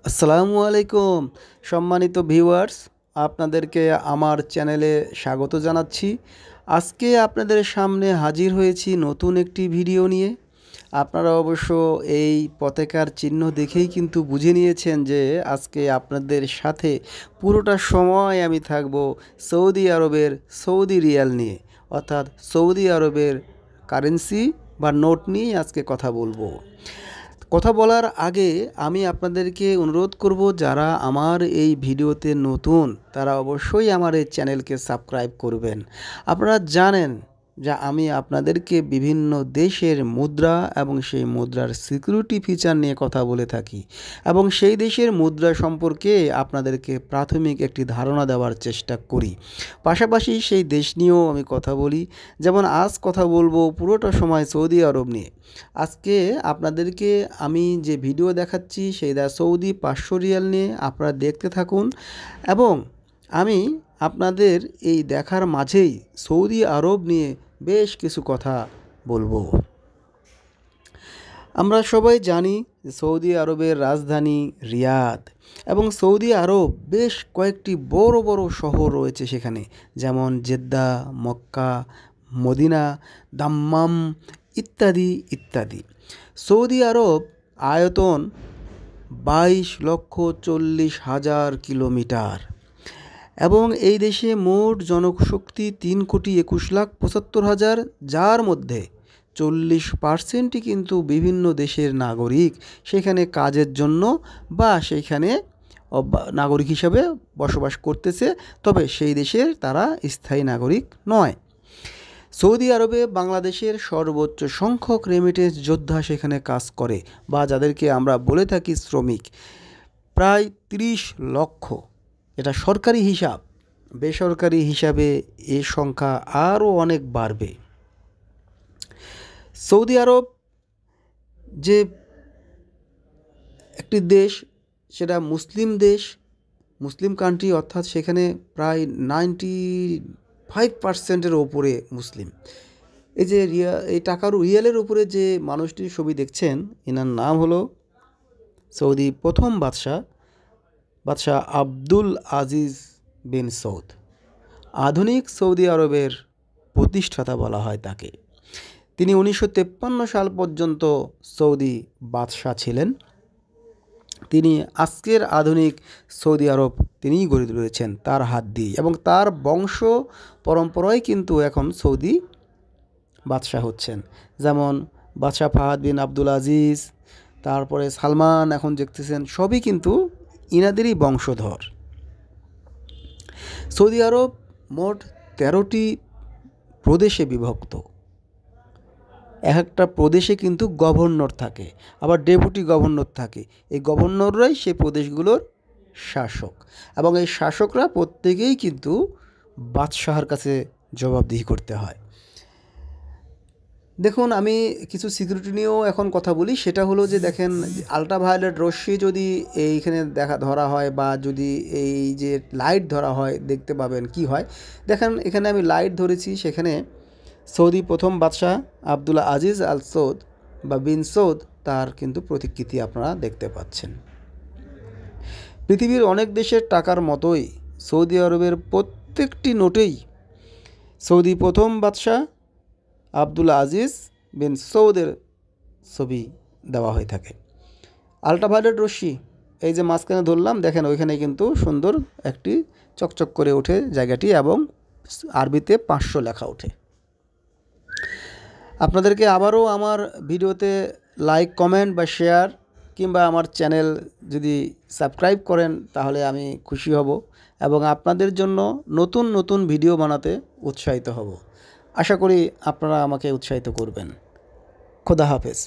আসসালামু আলাইকুম সম্মানিত ভিউয়ার্স, আপনাদেরকে আমার চ্যানেলে স্বাগত জানাচ্ছি। আজকে আপনাদের সামনে হাজির হয়েছি নতুন একটি ভিডিও নিয়ে। আপনারা অবশ্য এই পতাকার চিহ্ন দেখেই কিন্তু বুঝে নিয়েছেন যে আজকে আপনাদের সাথে পুরোটা সময় আমি থাকব সৌদি আরবের সৌদি রিয়াল নিয়ে, অর্থাৎ সৌদি আরবের কারেন্সি বা নোট নিয়ে আজকে কথা বলবো। কথা বলার আগে আমি আপনাদেরকে অনুরোধ করব, যারা আমার এই ভিডিওতে নতুন তারা অবশ্যই আমার এই চ্যানেলকে সাবস্ক্রাইব করবেন। আপনারা জানেন যে আমি আপনাদেরকে বিভিন্ন দেশের মুদ্রা এবং সেই মুদ্রার সিকিউরিটি ফিচার নিয়ে কথা বলে থাকি এবং সেই দেশের মুদ্রা সম্পর্কে আপনাদেরকে প্রাথমিক একটি ধারণা দেওয়ার চেষ্টা করি। পাশাপাশি সেই দেশ নিয়েও আমি কথা বলি। যেমন আজ কথা বলবো পুরোটা সময় সৌদি আরব নিয়ে। আজকে আপনাদেরকে আমি যে ভিডিও দেখাচ্ছি সেইটা সৌদি 500 রিয়াল নিয়ে, আপনারা দেখতে থাকুন এবং আমি আপনাদের এই দেখার মাঝেই সৌদি আরব নিয়ে বেশ কিছু কথা বলবো। আমরা সবাই জানি সৌদি আরবের রাজধানী রিয়াদ এবং সৌদি আরব বেশ কয়েকটি বড় বড় শহর রয়েছে সেখানে, যেমন জেদ্দা, মক্কা, মদিনা, দাম্মাম ইত্যাদি ইত্যাদি। সৌদি আরব আয়তন 22,40,000 কিলোমিটার এবং এই দেশে মোট জনশক্তি 3,21,75,000, যার মধ্যে 40% কিন্তু বিভিন্ন দেশের নাগরিক সেখানে কাজের জন্য বা সেইখানে নাগরিক হিসাবে বসবাস করতেছে, তবে সেই দেশের তারা স্থায়ী নাগরিক নয়। সৌদি আরবে বাংলাদেশের সর্বোচ্চ সংখ্যক রেমিটেন্স যোদ্ধা সেখানে কাজ করে বা যাদেরকে আমরা বলে থাকি শ্রমিক, প্রায় 30 লক্ষ। এটা সরকারি হিসাব, বেসরকারি হিসাবে এ সংখ্যা আরও অনেক বাড়বে। সৌদি আরব যে একটি দেশ, সেটা মুসলিম দেশ, মুসলিম কান্ট্রি, অর্থাৎ সেখানে প্রায় 95%-এর ওপরে মুসলিম। এই যে এই টাকার রিয়ালের উপরে যে মানুষটির ছবি দেখছেন, এনার নাম হলো সৌদি প্রথম বাদশাহ আব্দুল আজিজ বিন সৌদ। আধুনিক সৌদি আরবের প্রতিষ্ঠাতা বলা হয় তাকে। তিনি 1953 সাল পর্যন্ত সৌদি বাদশাহ ছিলেন। তিনি আজকের আধুনিক সৌদি আরব তিনিই গড়ে তুলেছেন তার হাত দিয়ে, এবং তার বংশ পরম্পরায় কিন্তু এখন সৌদি বাদশাহ হচ্ছেন। যেমন বাদশাহ ফাহাদ বিন আব্দুল আজিজ, তারপরে সালমান এখন দেখতেছেন, সবই কিন্তু ইনাদেরই বংশধর। সৌদি আরব মোট 13টি প্রদেশে বিভক্ত। এক একটা প্রদেশে কিন্তু গভর্নর থাকে, আবার ডেপুটি গভর্নর থাকে। এই গভর্নররাই সেই প্রদেশগুলোর শাসক এবং এই শাসকরা প্রত্যেকেই কিন্তু বাদশাহের কাছে জবাবদিহি করতে হয়। দেখুন, আমি কিছু সিকিউরিটি নিয়েও এখন কথা বলি। সেটা হলো যে দেখেন, আলট্রাভায়োলেট রশ্মি যদি এইখানে ধরা হয় বা যদি এই যে লাইট ধরা হয়, দেখতে পাবেন কি হয়। দেখেন, এখানে আমি লাইট ধরেছি, সেখানে সৌদি প্রথম বাদশাহ আব্দুল আজিজ আল সৌদ বা বিন সৌদ, তার কিন্তু প্রতিকৃতি আপনারা দেখতে পাচ্ছেন। পৃথিবীর অনেক দেশের টাকার মতোই সৌদি আরবের প্রত্যেকটি নোটেই সৌদি প্রথম বাদশাহ আব্দুল আজিজ বিন সৌদের ছবি দেওয়া হয়ে থাকে। আলট্রাভায়োলেট রশ্মি এই যে মাঝখানে ধরলাম, দেখেন ওইখানে কিন্তু সুন্দর একটি চকচক করে ওঠে জায়গাটি এবং আরবিতে 500 লেখা ওঠে। আপনাদেরকে আবারও আমার ভিডিওতে লাইক, কমেন্ট বা শেয়ার কিংবা আমার চ্যানেল যদি সাবস্ক্রাইব করেন তাহলে আমি খুশি হব এবং আপনাদের জন্য নতুন নতুন ভিডিও বানাতে উৎসাহিত হব। আশা করি আপনারা আমাকে উৎসাহিত করবেন। খোদা হাফেজ।